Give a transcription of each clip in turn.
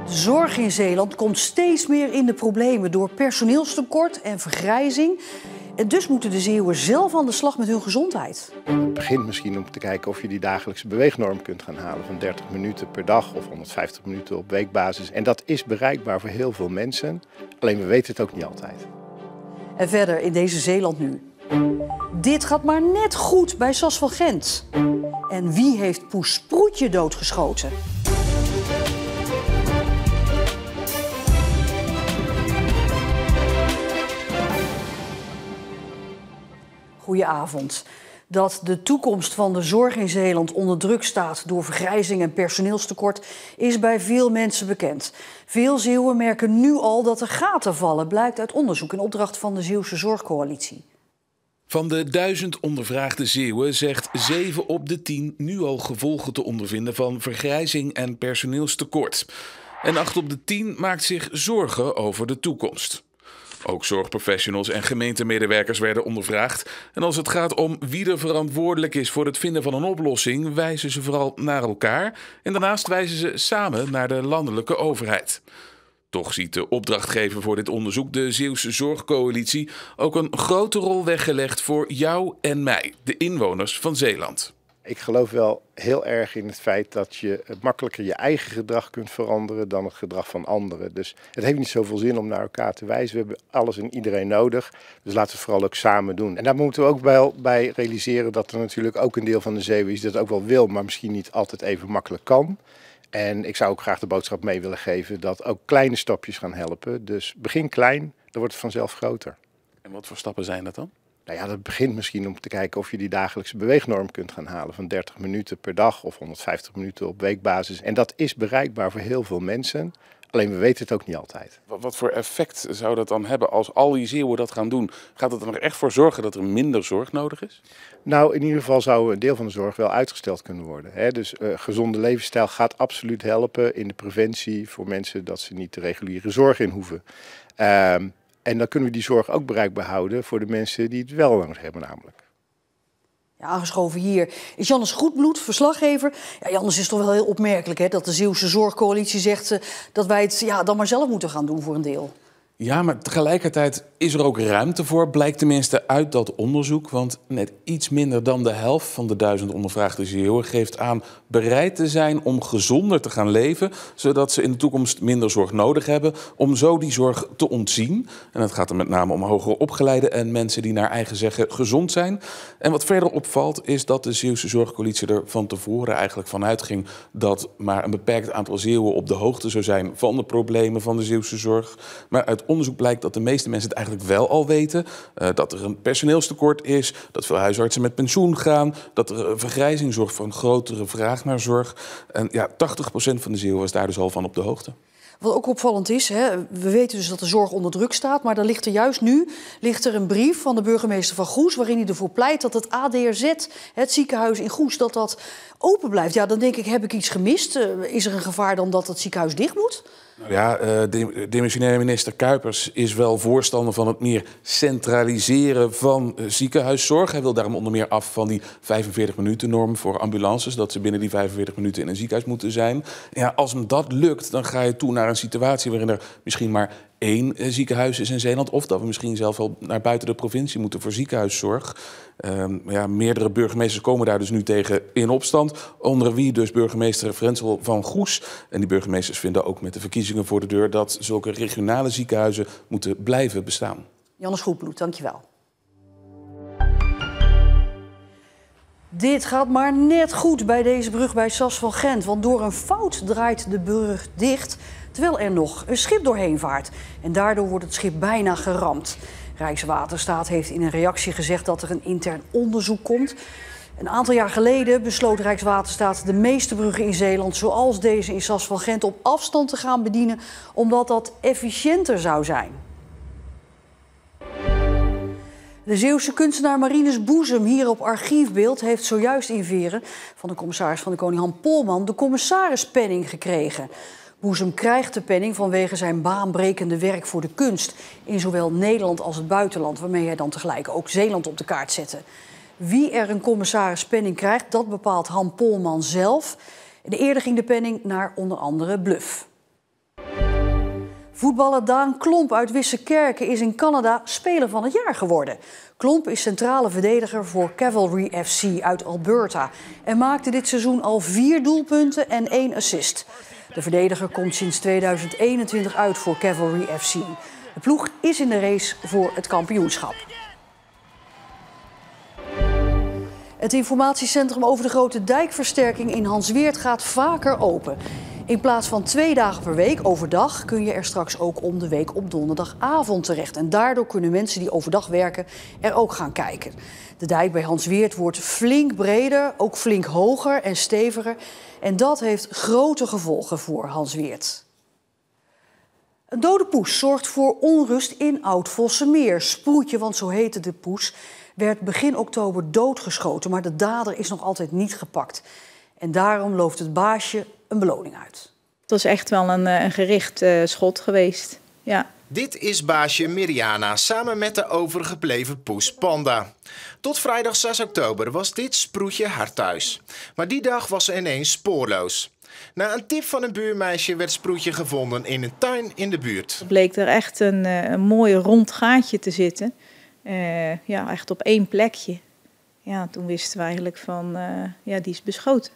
De zorg in Zeeland komt steeds meer in de problemen door personeelstekort en vergrijzing. En dus moeten de Zeeuwen zelf aan de slag met hun gezondheid. Het begint misschien om te kijken of je die dagelijkse beweegnorm kunt gaan halen van 30 minuten per dag of 150 minuten op weekbasis. En dat is bereikbaar voor heel veel mensen, alleen we weten het ook niet altijd. En verder in deze Zeeland nu. Dit gaat maar net goed bij Sas van Gent. En wie heeft Poes Sproetje doodgeschoten? Goedenavond. Dat de toekomst van de zorg in Zeeland onder druk staat door vergrijzing en personeelstekort is bij veel mensen bekend. Veel Zeeuwen merken nu al dat er gaten vallen, blijkt uit onderzoek in opdracht van de Zeeuwse Zorgcoalitie. Van de 1000 ondervraagde Zeeuwen zegt 7 op de 10 nu al gevolgen te ondervinden van vergrijzing en personeelstekort. En 8 op de 10 maakt zich zorgen over de toekomst. Ook zorgprofessionals en gemeentemedewerkers werden ondervraagd. En als het gaat om wie er verantwoordelijk is voor het vinden van een oplossing, wijzen ze vooral naar elkaar. En daarnaast wijzen ze samen naar de landelijke overheid. Toch ziet de opdrachtgever voor dit onderzoek, de Zeeuwse Zorgcoalitie, ook een grote rol weggelegd voor jou en mij, de inwoners van Zeeland. Ik geloof wel heel erg in het feit dat je makkelijker je eigen gedrag kunt veranderen dan het gedrag van anderen. Dus het heeft niet zoveel zin om naar elkaar te wijzen. We hebben alles en iedereen nodig. Dus laten we het vooral ook samen doen. En daar moeten we ook wel bij realiseren dat er natuurlijk ook een deel van de Zeeuwen is dat ook wel wil, maar misschien niet altijd even makkelijk kan. En ik zou ook graag de boodschap mee willen geven dat ook kleine stapjes gaan helpen. Dus begin klein, dan wordt het vanzelf groter. En wat voor stappen zijn dat dan? Nou ja, dat begint misschien om te kijken of je die dagelijkse beweegnorm kunt gaan halen van 30 minuten per dag of 150 minuten op weekbasis. En dat is bereikbaar voor heel veel mensen, alleen we weten het ook niet altijd. Wat voor effect zou dat dan hebben als al die Zeeuwen dat gaan doen? Gaat het er nog echt voor zorgen dat er minder zorg nodig is? Nou, in ieder geval zou een deel van de zorg wel uitgesteld kunnen worden. Hè? Dus gezonde levensstijl gaat absoluut helpen in de preventie voor mensen dat ze niet de reguliere zorg in hoeven. En dan kunnen we die zorg ook bereikbaar houden voor de mensen die het wel nodig hebben namelijk. Ja, aangeschoven hier is Jannes Goedbloed, verslaggever. Ja, Jannes, is toch wel heel opmerkelijk hè, dat de Zeeuwse Zorgcoalitie zegt dat wij het dan maar zelf moeten gaan doen voor een deel. Ja, maar tegelijkertijd is er ook ruimte voor, blijkt tenminste uit dat onderzoek. Want net iets minder dan de helft van de 1000 ondervraagde Zeeuwen geeft aan bereid te zijn om gezonder te gaan leven, zodat ze in de toekomst minder zorg nodig hebben, om zo die zorg te ontzien. En het gaat er met name om hoger opgeleide en mensen die naar eigen zeggen gezond zijn. En wat verder opvalt is dat de Zeeuwse Zorgcoalitie er van tevoren eigenlijk van uitging dat maar een beperkt aantal Zeeuwen op de hoogte zou zijn van de problemen van de Zeeuwse zorg. Maar uit onderzoek blijkt dat de meeste mensen het eigenlijk wel al weten. Dat er een personeelstekort is, dat veel huisartsen met pensioen gaan, dat er een vergrijzing zorgt voor een grotere vraag naar zorg. En ja, 80% van de Zeeuwen is daar dus al van op de hoogte. Wat ook opvallend is, hè, we weten dus dat de zorg onder druk staat, maar dan ligt er juist nu een brief van de burgemeester van Goes waarin hij ervoor pleit dat het ADRZ, het ziekenhuis in Goes, dat open blijft. Ja, dan denk ik, heb ik iets gemist? Is er een gevaar dan dat het ziekenhuis dicht moet? Nou ja, demissionair minister Kuipers is wel voorstander van het meer centraliseren van ziekenhuiszorg. Hij wil daarom onder meer af van die 45-minuten-norm voor ambulances, dat ze binnen die 45 minuten in een ziekenhuis moeten zijn. Ja, als hem dat lukt, dan ga je toe naar een situatie waarin er misschien maar 1 ziekenhuis is in Zeeland, of dat we misschien zelf wel naar buiten de provincie moeten voor ziekenhuiszorg. Meerdere burgemeesters komen daar dus nu tegen in opstand, onder wie dus burgemeester Frenzel van Goes. En die burgemeesters vinden ook met de verkiezingen voor de deur dat zulke regionale ziekenhuizen moeten blijven bestaan. Jannes Goedbloed, dankjewel. Dit gaat maar net goed bij deze brug bij Sas van Gent, want door een fout draait de brug dicht, terwijl er nog een schip doorheen vaart. En daardoor wordt het schip bijna geramd. Rijkswaterstaat heeft in een reactie gezegd dat er een intern onderzoek komt. Een aantal jaar geleden besloot Rijkswaterstaat de meeste bruggen in Zeeland, zoals deze in Sas van Gent, op afstand te gaan bedienen, omdat dat efficiënter zou zijn. De Zeeuwse kunstenaar Marinus Boezem, hier op archiefbeeld, heeft zojuist in Veren van de commissaris van de Koning Han Polman de commissarispenning gekregen. Boezem krijgt de penning vanwege zijn baanbrekende werk voor de kunst in zowel Nederland als het buitenland, waarmee hij dan tegelijk ook Zeeland op de kaart zette. Wie er een commissarispenning krijgt, dat bepaalt Han Polman zelf. Eerder ging de penning naar onder andere Bluff. Voetballer Daan Klomp uit Wissekerke is in Canada speler van het jaar geworden. Klomp is centrale verdediger voor Cavalry FC uit Alberta en maakte dit seizoen al 4 doelpunten en 1 assist. De verdediger komt sinds 2021 uit voor Cavalry FC. De ploeg is in de race voor het kampioenschap. Het informatiecentrum over de Grote Dijkversterking in Hansweert gaat vaker open. In plaats van 2 dagen per week overdag kun je er straks ook om de week op donderdagavond terecht. En daardoor kunnen mensen die overdag werken er ook gaan kijken. De dijk bij Hansweert wordt flink breder, ook flink hoger en steviger. En dat heeft grote gevolgen voor Hansweert. Een dode poes zorgt voor onrust in Oud-Vossemeer. Sproetje, want zo heette de poes, werd begin oktober doodgeschoten. Maar de dader is nog altijd niet gepakt. En daarom looft het baasje een beloning uit. Het was echt wel een gericht schot geweest, ja. Dit is baasje Mirjana samen met de overgebleven poes Panda. Tot vrijdag 6 oktober was dit Sproetje haar thuis. Maar die dag was ze ineens spoorloos. Na een tip van een buurmeisje werd Sproetje gevonden in een tuin in de buurt. Het bleek er echt een mooi rond gaatje te zitten. Ja, echt op 1 plekje. Ja, toen wisten we eigenlijk van, ja, die is beschoten.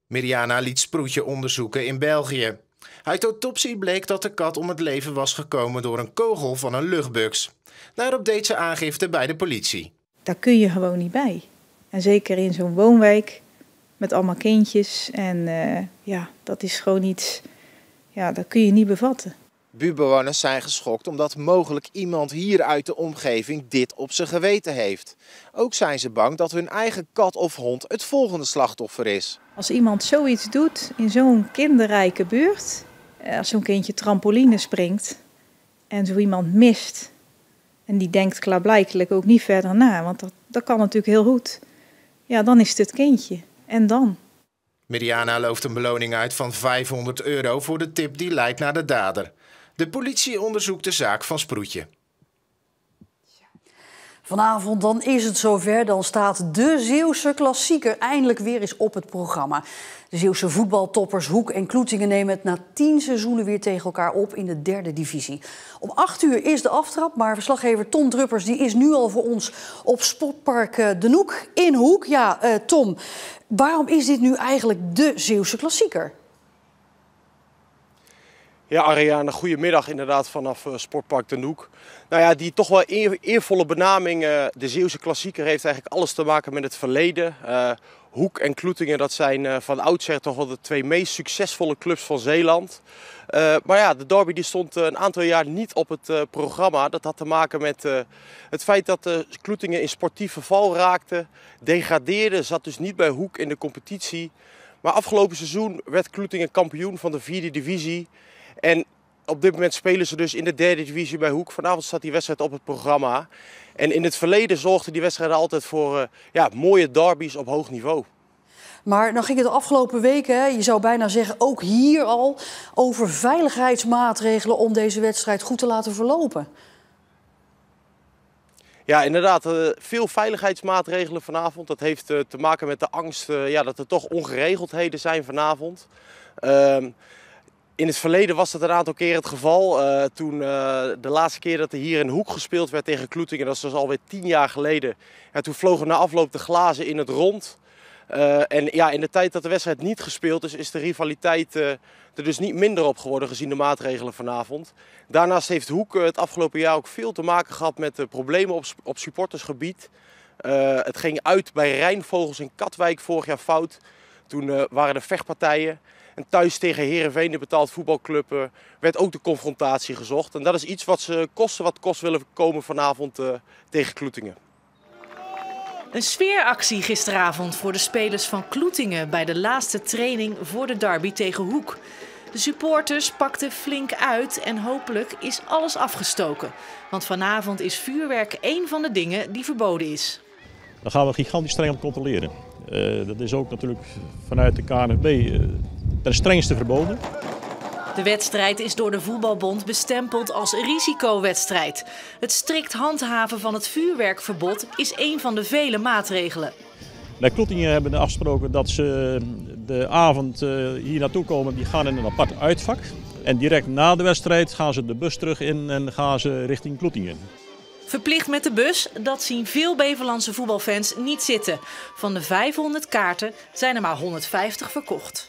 Mirjana liet Sproetje onderzoeken in België. Uit autopsie bleek dat de kat om het leven was gekomen door een kogel van een luchtbuks. Daarop deed ze aangifte bij de politie. Daar kun je gewoon niet bij. En zeker in zo'n woonwijk met allemaal kindjes. En ja, dat is gewoon iets, ja, dat kun je niet bevatten. Buurbewoners zijn geschokt omdat mogelijk iemand hier uit de omgeving dit op zijn geweten heeft. Ook zijn ze bang dat hun eigen kat of hond het volgende slachtoffer is. Als iemand zoiets doet in zo'n kinderrijke buurt, als zo'n kindje trampoline springt en zo iemand mist en die denkt klaarblijkelijk ook niet verder na, want dat kan natuurlijk heel goed. Ja, dan is het kindje. En dan? Mirjana looft een beloning uit van €500 voor de tip die leidt naar de dader. De politie onderzoekt de zaak van Sproetje. Vanavond dan is het zover, dan staat de Zeeuwse klassieker eindelijk weer eens op het programma. De Zeeuwse voetbaltoppers Hoek en Kloetingen nemen het na 10 seizoenen weer tegen elkaar op in de 3e divisie. Om 8 uur is de aftrap, maar verslaggever Tom Druppers die is nu al voor ons op Sportpark De Noek in Hoek. Ja, Tom, waarom is dit nu eigenlijk de Zeeuwse klassieker? Ja, Ariane, goedemiddag inderdaad vanaf Sportpark De Noek. Nou ja, die toch wel eervolle benaming, de Zeeuwse klassieker, heeft eigenlijk alles te maken met het verleden. Hoek en Kloetingen, dat zijn van oudsher toch wel de 2 meest succesvolle clubs van Zeeland. Maar ja, de derby die stond een aantal jaar niet op het programma. Dat had te maken met het feit dat Kloetingen in sportief verval raakte, degradeerde, zat dus niet bij Hoek in de competitie. Maar afgelopen seizoen werd Kloetingen kampioen van de 4e divisie. En op dit moment spelen ze dus in de 3e divisie bij Hoek. Vanavond staat die wedstrijd op het programma. En in het verleden zorgden die wedstrijden altijd voor ja, mooie derbies op hoog niveau. Maar dan ging het de afgelopen weken, hè, je zou bijna zeggen, ook hier al over veiligheidsmaatregelen om deze wedstrijd goed te laten verlopen. Ja, inderdaad. Veel veiligheidsmaatregelen vanavond. Dat heeft te maken met de angst ja, dat er toch ongeregeldheden zijn vanavond. In het verleden was dat een aantal keer het geval. Toen de laatste keer dat er hier in Hoek gespeeld werd tegen Kloetingen, dat is dus alweer 10 jaar geleden. Ja, toen vlogen na afloop de glazen in het rond. En ja, in de tijd dat de wedstrijd niet gespeeld is de rivaliteit er dus niet minder op geworden gezien de maatregelen vanavond. Daarnaast heeft Hoek het afgelopen jaar ook veel te maken gehad met problemen op supportersgebied. Het ging uit bij Rijnvogels in Katwijk vorig jaar fout. Toen waren er vechtpartijen. En thuis tegen Heerenveen, de betaald voetbalclub, werd ook de confrontatie gezocht. En dat is iets wat ze koste wat kost willen komen vanavond tegen Kloetingen. Een sfeeractie gisteravond voor de spelers van Kloetingen bij de laatste training voor de derby tegen Hoek. De supporters pakten flink uit en hopelijk is alles afgestoken. Want vanavond is vuurwerk één van de dingen die verboden is. Dan gaan we gigantisch streng op controleren. Dat is ook natuurlijk vanuit de KNVB ten strengste verboden. De wedstrijd is door de Voetbalbond bestempeld als risicowedstrijd. Het strikt handhaven van het vuurwerkverbod is één van de vele maatregelen. Bij Kloetingen hebben we afgesproken dat ze de avond hier naartoe komen. Die gaan in een apart uitvak. En direct na de wedstrijd gaan ze de bus terug in en gaan ze richting Kloetingen. Verplicht met de bus, dat zien veel Beverlandse voetbalfans niet zitten. Van de 500 kaarten zijn er maar 150 verkocht.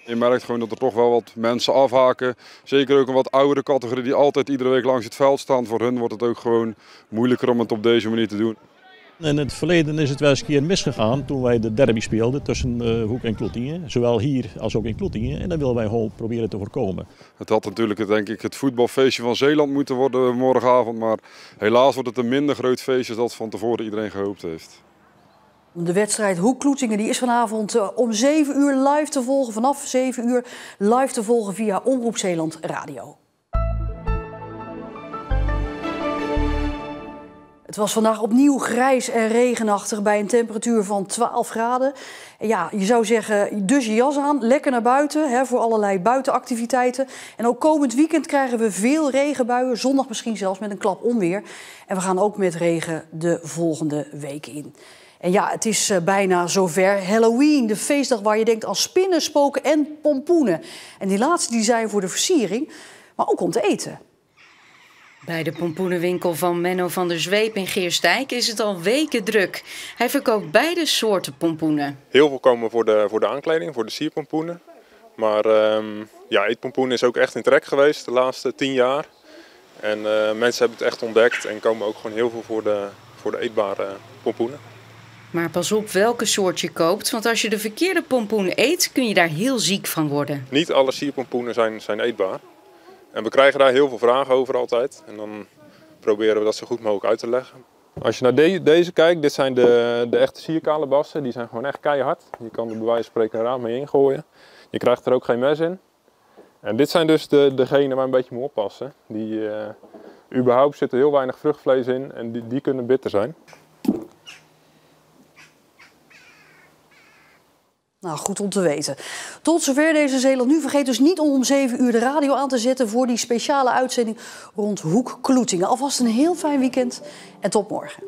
Je merkt gewoon dat er toch wel wat mensen afhaken. Zeker ook een wat oudere categorie die altijd iedere week langs het veld staan. Voor hun wordt het ook gewoon moeilijker om het op deze manier te doen. In het verleden is het wel eens een keer misgegaan toen wij de derby speelden tussen Hoek en Kloetingen. Zowel hier als ook in Kloetingen. En dat willen wij gewoon proberen te voorkomen. Het had natuurlijk denk ik het voetbalfeestje van Zeeland moeten worden morgenavond. Maar helaas wordt het een minder groot feestje dan van tevoren iedereen gehoopt heeft. De wedstrijd Hoek-Kloetingen die is vanavond om 7 uur live te volgen. Vanaf 7 uur live te volgen via Omroep Zeeland Radio. Het was vandaag opnieuw grijs en regenachtig bij een temperatuur van 12 graden. En ja, je zou zeggen, dus je jas aan, lekker naar buiten voor allerlei buitenactiviteiten. En ook komend weekend krijgen we veel regenbuien, zondag misschien zelfs met een klap onweer. En we gaan ook met regen de volgende week in. En ja, het is bijna zover. Halloween, de feestdag waar je denkt aan spinnen, spoken en pompoenen. En die laatste die zijn voor de versiering, maar ook om te eten. Bij de pompoenenwinkel van Menno van der Zweep in Geersdijk is het al weken druk. Hij verkoopt beide soorten pompoenen. Heel veel komen voor de aankleding, voor de sierpompoenen. Maar eetpompoen is ook echt in trek geweest de laatste 10 jaar. En mensen hebben het echt ontdekt en komen ook gewoon heel veel voor de eetbare pompoenen. Maar pas op welke soort je koopt, want als je de verkeerde pompoen eet, kun je daar heel ziek van worden. Niet alle sierpompoenen zijn eetbaar. En we krijgen daar heel veel vragen over altijd. En dan proberen we dat zo goed mogelijk uit te leggen. Als je naar deze kijkt, dit zijn de echte sierkalebassen. Die zijn gewoon echt keihard. Je kan er bij wijze van spreken een raad mee ingooien. Je krijgt er ook geen mes in. En dit zijn dus degenen waar je een beetje moet oppassen. Überhaupt zit er heel weinig vruchtvlees in en die kunnen bitter zijn. Nou, goed om te weten. Tot zover deze Zeeland Nu. Vergeet dus niet om 7 uur de radio aan te zetten voor die speciale uitzending rond Hoek-Kloetingen. Alvast een heel fijn weekend en tot morgen.